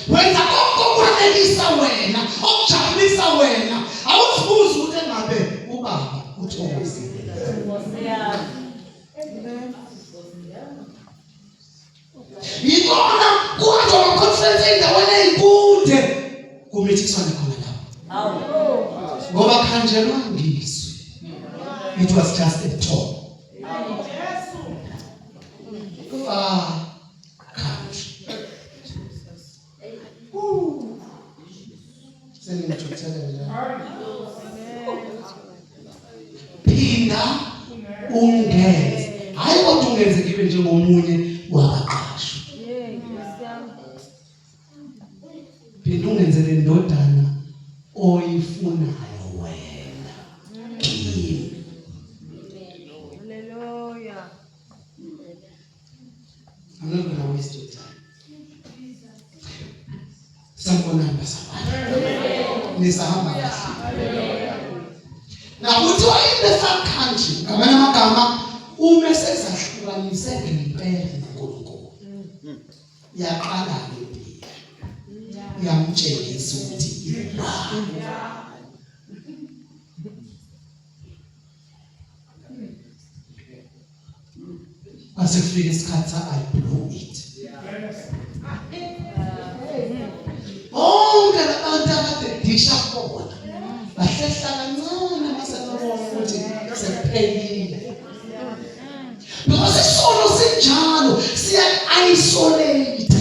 Wenza konke okwanelisa wena, okujabulisa wena. Awuzibuzi ukuthi engabe ubaba uthokozile. Yikona kuhanjwa ama-conference endaweni ey'kude kumithiswane khona lapho. Ngoba khanjelwa ngizwe. It was just a talk. Country. Phinda ungeze. Hayi kodwa ungeze ngibe njengomunye wabaqashwa. Phinda ungenzele indodana oyifunayo wena. Hallelujah. I'm not going to waste your time. Sanibonani basabana. Nisahamba kahle. Now uthi in the third country, ngamanye amagama uma sesahlukanise ngempela noNkulunkulu. Yaqala ngempilo. Yamtshengisa ukuthi ibani. Asekufika isikhathi I blew it. Bonke labantu abade disha khona bahlehla kancane masenabona ukuthi sekuphelile. Because isono sinjalo siya-isolate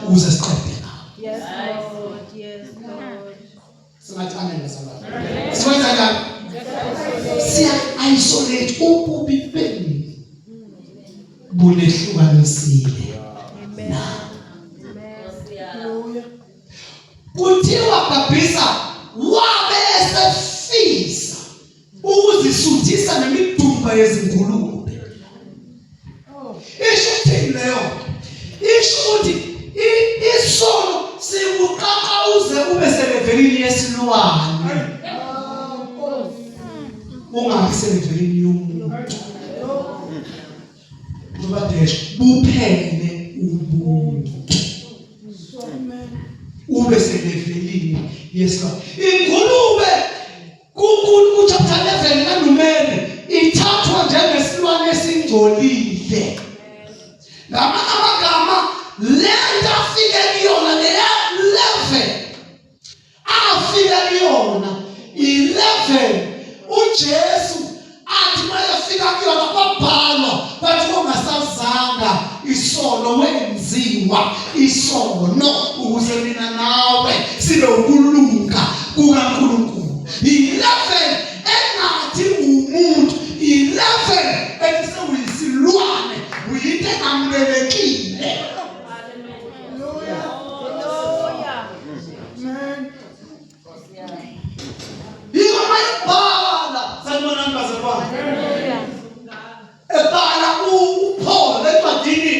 ukuze siqede ngawo. Yes, Lord. Yes, Lord. Singathi amen ngesandla. Siwenza njani? Siya-isolate ububi benu. Bunehlukanisile. Kuthiwa Babhisa wabe esefisa ukuzisuthisa nemidumba yezingulube. Isho ukuthi leyo. Isho ukuthi isono sikuqaqauze ube selevelini yesilwane. Ungabi selevelini yomuntu. Ngoba desho buphele ubuntu. Ube selevelini yesilwane. Ingulube ku chapter 11 kaNumeri ithathwa njenge ejolile. Ngamanye amagama lento afike kuyona leya level afike kuyona i-level uJesu athi mayefika kuyona kwabhalwa bathi ungasazanga isono wenziwa isono ukuze mina nawe sibe ukulunga kukaNkulunkulu. I-level engathi umuntu, i-level ethi uyisilwane, uyinto engamukelekile. Yiko mayibhala sanibonani bazalwane. Ebhala uPaul encwadini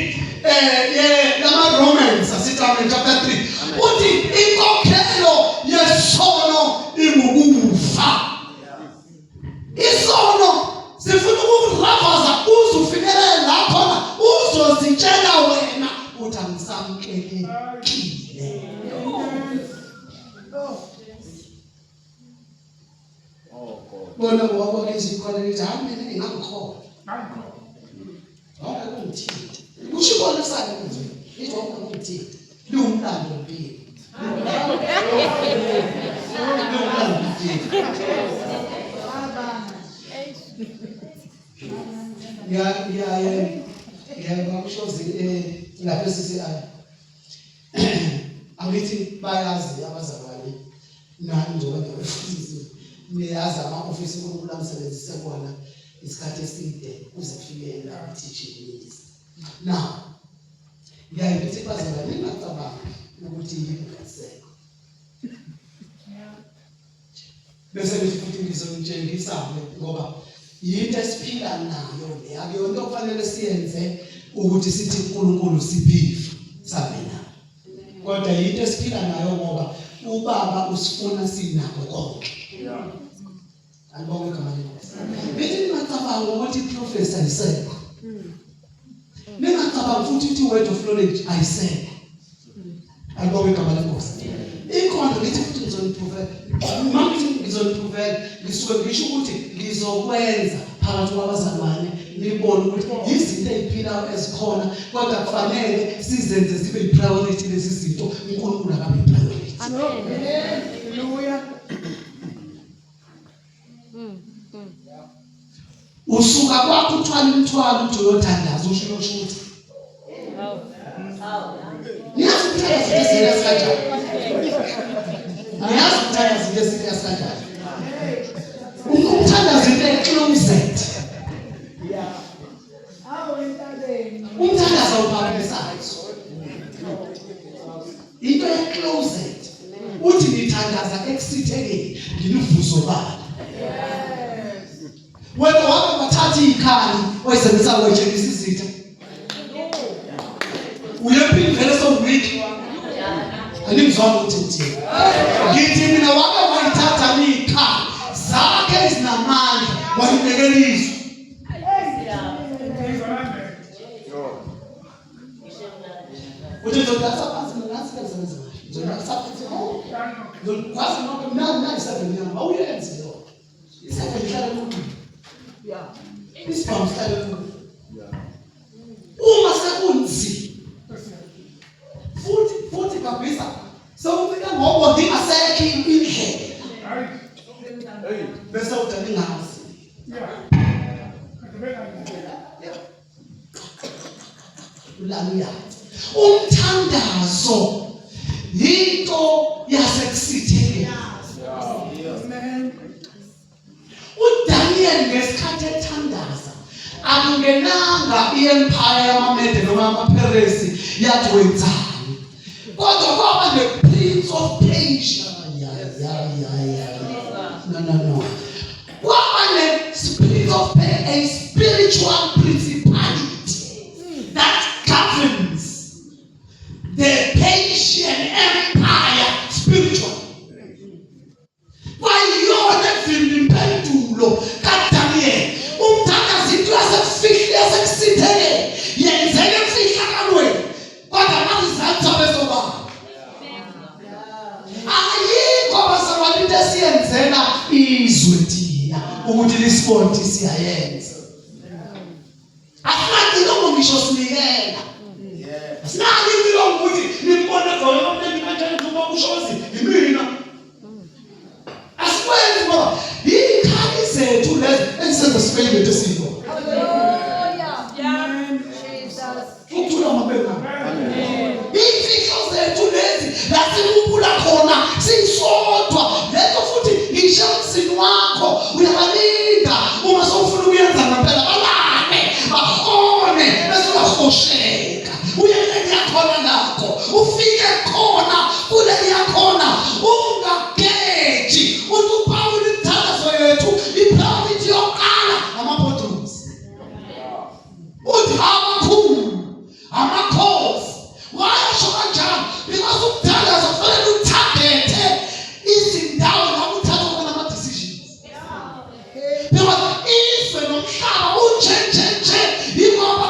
yamaRomans asithi chapter 3 uthi inkokhelo yesono ingukufa. Isono sifuna ukuravaza uzufikele lapho uzozitshela wena uthi angisamkelekile. Bona ngoba kwezikole lithi hayi mina ngingakukhola. Hayi ungithinte. Ushibona sale nje. Lithi ungithinte. Liwumlando mpilo. Liwumlando mpilo. Ya bakushozi lapho sisiya. Abithi bayazi abazalwane nani njengoba ngifundisa. Niyazi ama-ofisi uNkulunkulu amsebenzise kona isikhathi eside uze kufike la teaching needs. Now, ngiyayithi bazalwane ningacabanga ukuthi yini ngaseko. Bese ngithi futhi ngizonitshengisa ngoba yinto esiphila nayo le akuyona okufanele siyenze ukuthi sithi uNkulunkulu siphiwe sabena. Kodwa yinto esiphila nayo ngoba uBaba usifuna sinako konke. Alibonge igama lenkosi. Bethi ningacabanga ukuthi iprofessor ayisekho. Ningacabanga futhi ukuthi word of knowledge ayisekho. Alibonge igama lenkosi. Ikhona ngithi futhi ngizoniprovela. Manje ngizoniprovela ngisuke ngisho ukuthi ngizokwenza phakathi kwabazalwane nibone ukuthi izinto eziphilayo ezikhona kodwa kufanele sizenze zibe i-priority lezi zinto uNkulunkulu akabe i-priority. Amen. Hallelujah. Usuka kwakho uthwala imithwalo uthi uyothandaza usho ukuthi niyazi ukuthi serious kanjani. Niyazi ukuthi serious kanjani. Umthandazo into eclosed. Umthandazo uphakamisayo. Into eclosed. Uthi nithandaza ekusithekeni nginivuzo bani. Wena wake bathatha ikhali oyisebenzisa wejekisa izitha. Uyephi vele so weak. Angizwa ukuthi ngithini. Ngithi mina wake wayithatha ikhali zakhe ezinamandla wayibekela izwi. Uthi ndodatha phansi ngasisebenza. Ngizokusaphatha ho. Ngikwazi noma mina isebenza awuyenzi lo. Isebenza ukuthi isibamhlala uma sekunzi futhi kabisa sewufika ngoba ngingasekho indlela bese udala ingazi ulaluya umthandazo into yasekusithekeni. uDaniel ngesikhathi ethandaza akungenanga i-empire yamaMede noma amaPeresi yathi wenzani kodwa kwaba ne-Prince of Persia. No. Kwaba ne-Prince of Persia, a spiritual principality that governs the Persian Empire spiritual. Kwayona impendulo kaDaniel umthandazo into yasekusithekeni yenzeke emfihlakalweni kodwa amazizathu abezoba ayikho abazalwane into esiyenzela izwe thina ukuthi lisibone siyayenza. ngisho sinikela. Sinali impilo ukuthi nimbone khona umuntu kanjani kuba ushozi imina. Asikwenzi ngoba ikhali zethu lezi engisenza siphele into siko. Ukuthula amabele. Imfihlo zethu lezi lasikubula khona sisodwa leto futhi ishamsini wakho uyabalinda uma sowufuna ukuyenza ngempela balane bahone bese bahosheka uyele yakhona nakho ufike khona kule yakhona ungageji uThupawuli ithandazo yethu ipriority yokuqala ama-boardrooms uthi amakhulu amakhosi wayasho kanjani because ukuthandaza kufanele uthagethe izindawo lapho uthatha khona ama-decisions because izwe nomhlaba unjenjenje ingoba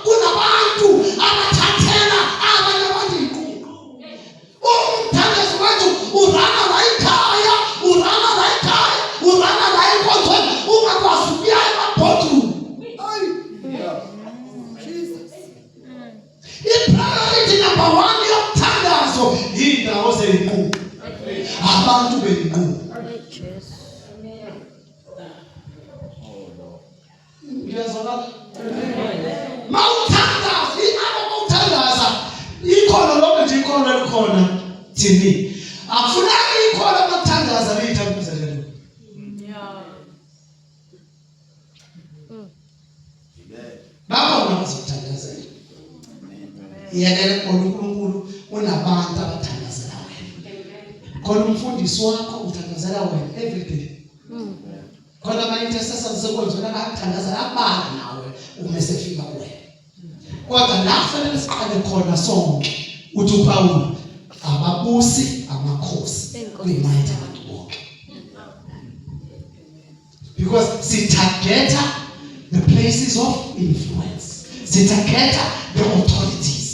kunabantu abathathela abanye abantu iy'nqumo. Umthandazo wethu urana la ekhaya urana la enkonzweni ungakwazi ukuya ema-boardroom. I-priority number 1 yokuthandazo yindawo zey'nqumo, abantu bey'nqumo. Ngiyazwakala? Mawuthandaza ikhono lonke nje ikhono elikhona thini akufuneki ikhono lokuthandaza liyithambizelelo. Bakhona abazokuthandazela. Iyekele khona uNkulunkulu unabantu abathandazela wena. Khona umfundisi wakho uthandazela wena every day. Khona ama-intercessors sekwenzela akuthandazela abala nawe uma sefika kuwena. Kodwa la kufanele siqale khona sonke uThupawuli ababusi amakhosi kuyimayitha abantu bonke. Because sitargeta the places of influence. Sitargeta the authorities.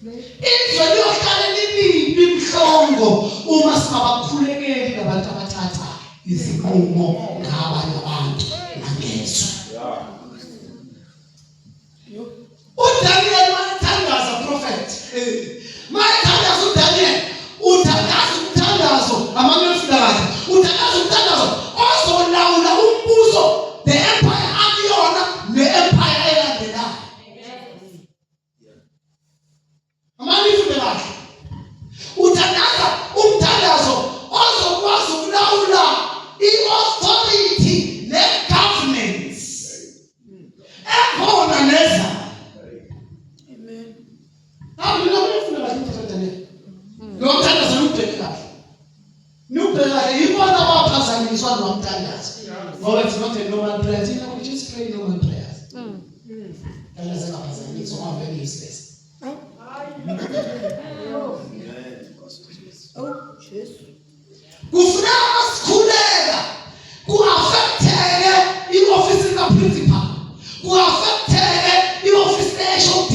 Izwe liyohlala libibi mhlongo uma singabakhulekeli nabantu abathatha izinqumo ngabanye abantu nangezwe. uDaniel wayethandaza prophet. Mayethandaza uDaniel uthandaza umthandazo amanyefudakazi uthandaza umthandazo ozolawula umbuso the empire akuyona ne-empire elandelayo. Amanyefudakazi uthandaza umthandazo ozokwazi ukulawula i-authority ne-governance ekhona neza. Lo mthandazo nubheke kahle. Yibona abaphazanyiswa lo mthandazo. Ngoba it's not a normal prayer. You know, we just pray normal prayers. Mthandazo engaphazanyiswa ngoba very useless. Kufuneka sikhuleka ku-affecteke i-office lika-principal, ku-affecteke i-office le-HOD,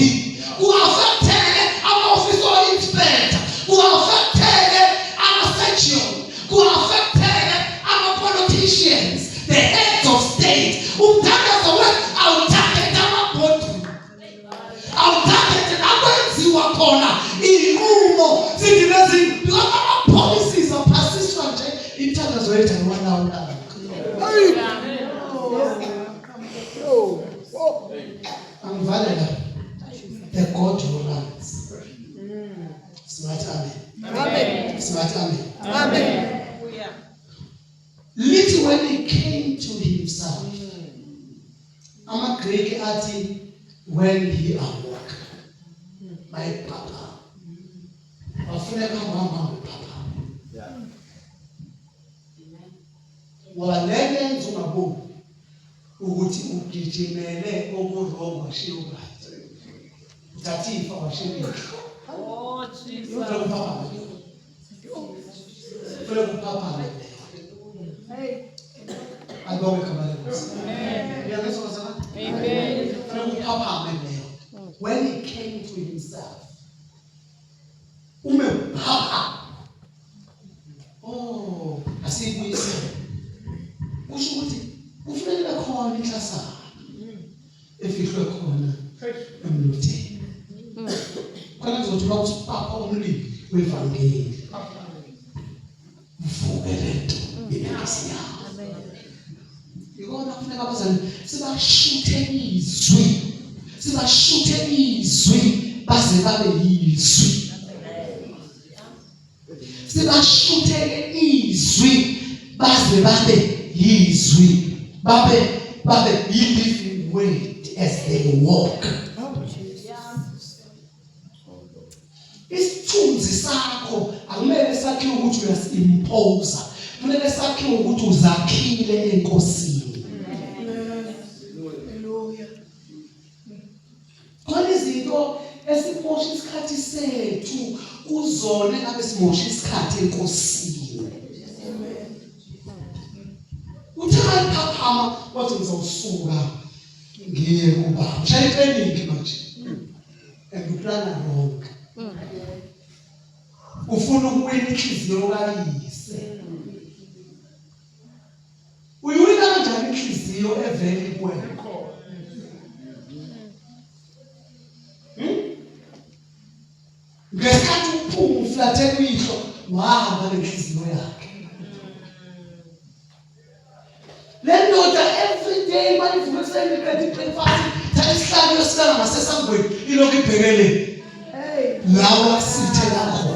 ku-affecteke ama-office o-inspector, ku-affecteke ama-section, ku-affecteke ama-politicians, the heads of state. Umthandazo wethu awuthagethe ama-boardroom, awuthagethe nakwenziwa khona iy'nqumo sithi lezi because ama-policies aphasiswa nje imthandazo yethu ayiwalawulayo. Angivalela the God who runs. Smart amen. Smart amen. Little when he came to himself. Ama-Greek athi when he awoke. My papa. Wafuneka mama papa. Walenza ungaboni ukuthi ugijimele okurongo washiya right. Uthathifa washiya. Oh Jesus. Ufuna kupapa leyo. Hey. Agobe kama leo. Amen. Yalezo sana. Amen. Ufuna kupapa leyo. When he came to himself. Umepapa. Oh, asikuyise. Kusho ukuthi kufanele khona inhlasana efihlwe khona emlotheni. Khona ngizothola ukuthi upapa umlimi wevangeli uvuke lento inenkosi yakho. Yikona kufuneka abazali sibashuthe izwi baze babe yizwi. Sibashuthe izwi baze babe yizwi, babe living word as they walk. Isithunzi sakho akumele sakhiwe ukuthi uyasimpose, kumele sakhiwe ukuthi uzakhile enkosini. Haleluya. Khona izinto esimosha isikhathi sethu kuzona ngabe simosha isikhathi enkosini. Uthanda phaphama wathi ngizawusuka ngiye kuba shaya training manje. And uplana wrong. Ufuna ukuwina inhliziyo kayise. Uyiwina kanjani inhliziyo eveli kwekho? Ngesikhathi uphuma uflathela uyihlo wahamba nenhliziyo yakhe. Le ndoda every day manivuka ekuseni iqeda breakfast thatha isihlalo yosihlala ngasesangweni ilokhu ibhekele lawa sithela khona.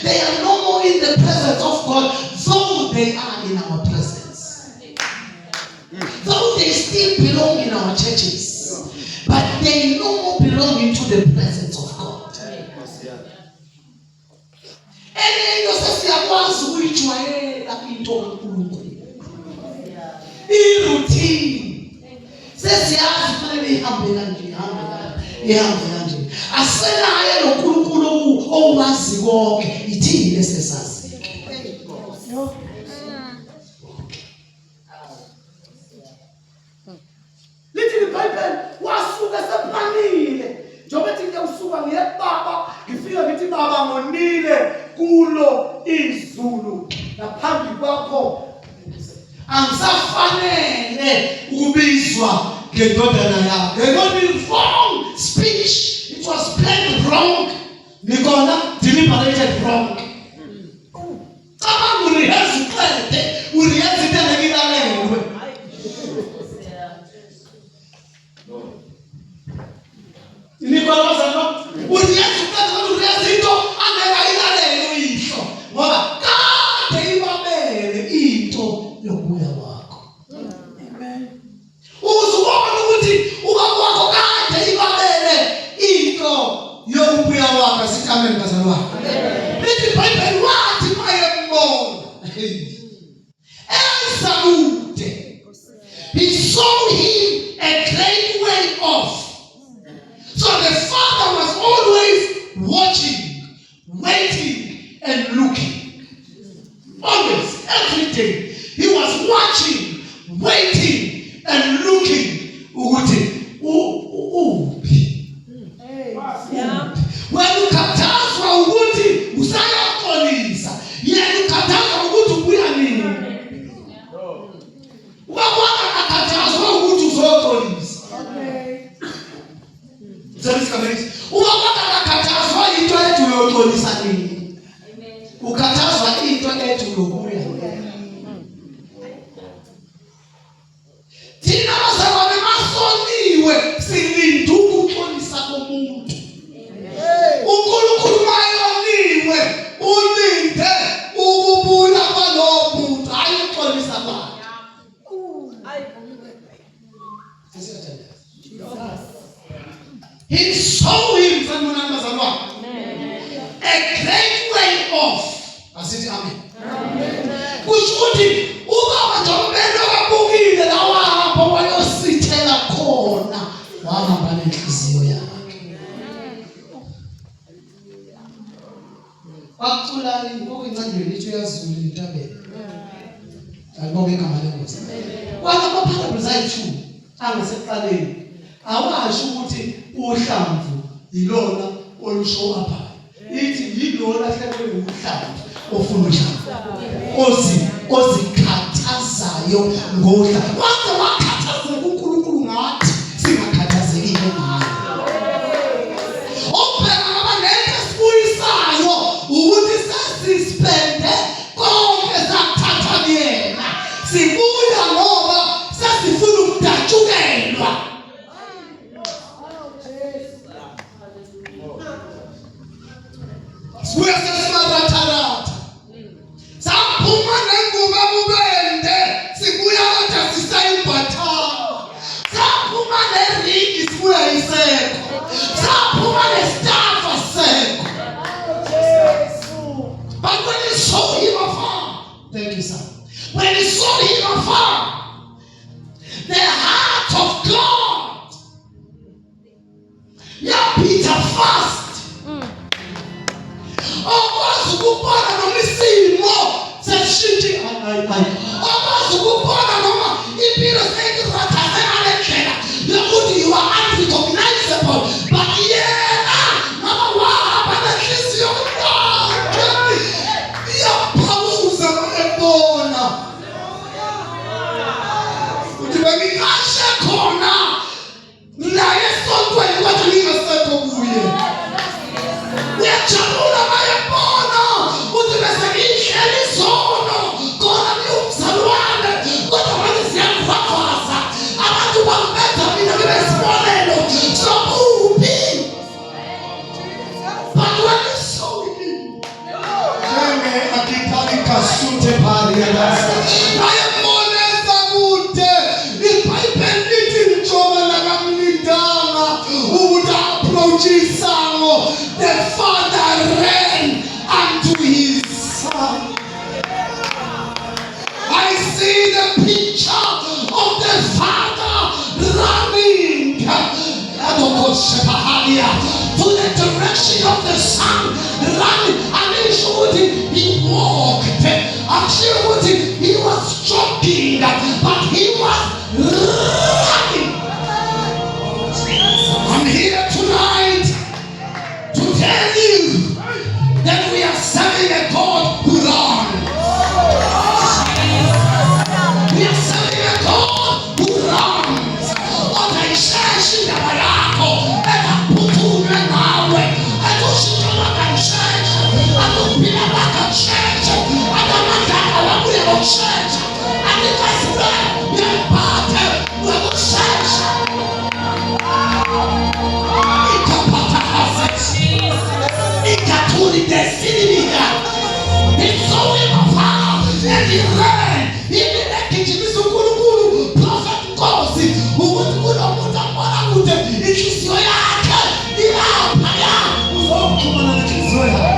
They are no more in the presence of God, though they are in our presence. Though they still belong in our churches, but they no more belong into the presence of God. And you say, routine. Says, aselaye loNkulunkulu owazi konke ithini lesesazi. Lithi iBhayibheli wasuka seplanile njengoba ethi ngiyawusuka ngiye baba ngifika ngithi baba ngonile kulo izulu naphambi kwakho angisafanele ukubizwa ngendodana yakho. They got me wrong speech. It was played wrong. Nikona deliberated wrong. Kama uriyazi kwete, uriyazi tena kilalengwe. Nikona zano, uriyazi kwete, uriyazi ito angeka ilalengwe isho. Ngoba kade ibabele ito yokuya wako. Amen. Uzubona ukuthi ukakwakho kade ibabele into yokubuya wako. Sithi amen bazalwane. Lithi iBhayibheli wathi mayembona esakude, he saw him a great way off. So the father was always watching, waiting and looking. Always, every day he was watching, waiting and looking. When ukatazwa ukuthi usayaxolisa, yena ukatazwa ukuthi ubuya nini. Ubabona akatazwa ukuthi uzoxolisa. Ubabona akatazwa into ethi uyoxolisa nini. Ukatazwa into ethi uyobuya. Thina bazalwane masoniwe silinda ukuxolisa komuntu. uNkulunkulu mayoniwe ulinde ukubuya kwalowo muntu ayixolisa bakhe. He saw him a great way off. Asithi amen. Kusho ukuthi ubaba Jobele wakabukile la wahamba wayosithela khona wahamba nenhliziyo yakhe. Wacula ngokuyincandweni ithi uyazula intabeni. Akubonge igama lenkosi. Kwala ama-parables ayi-2 angasekuqaleni awasho ukuthi uhlamvu yilona olusho apha. Ithi yilona hlelwe uhlamvu ofuna uhlamvu ozikhathaza ngayo ngodla waze wakhathazeka uNkulunkulu ngathi singakhathazekile ngayo. Ubheka ngoba lento esibuyisayo ukuthi sesispende konke sakuthatha kuyena. Sibuya ngoba sesifuna ukudatshukelwa. Sibuya sesimaratharatha. Saphuma nengubo ebubende sibuya kodwa sisayimbathanga. Saphuma neringi sibuya isekho. Saphuma nestaff asekho. But when you saw him afar, thank you sir. When you saw him afar, the heart of God, yapita fast. Okwazi ukubona noma isimo seshintshe okwazi ukubona noma impilo seyirathase ngale ndlela yokuthi you are unrecognizable, but yena noma wahamba nenhliziyo yakhe iyaphamuza mayebona ukuthi bengingashe khona naye esontweni kodwa ngingasekho kuye. Uyajabula mayebona ukuthi bese ngihleli izono khona ngiyumzalwane kodwa manje siyangivavaza abantu bangibetha mina ngibe isibonelo sokubi. But when you saw him njenge akitali kasute pali yalasa ayeboneza kude iBhayibheli lithi njoba lakamlindanga ukuthi approach isango. The father ran unto his son. I see the picture of the father running to the direction of the son, running, and he walked. Actually, he was jogging, but he was running. I'm here tonight to tell you that we are serving a God who runs. We are serving a God who runs. Utaisheshi ndaba yako etakuputume nawe etushitona kaisheshi atupila bakasheshi atamataka wakuye kusheshi atikaswe yempate wekusheshi ikapata hase ikatuli desiniga isoi mafaa and he ran imilekijimisu kulukulu prophet kosi ukutukula mutamwana kute ikisio yake ilapaya uzokumana na kisio yake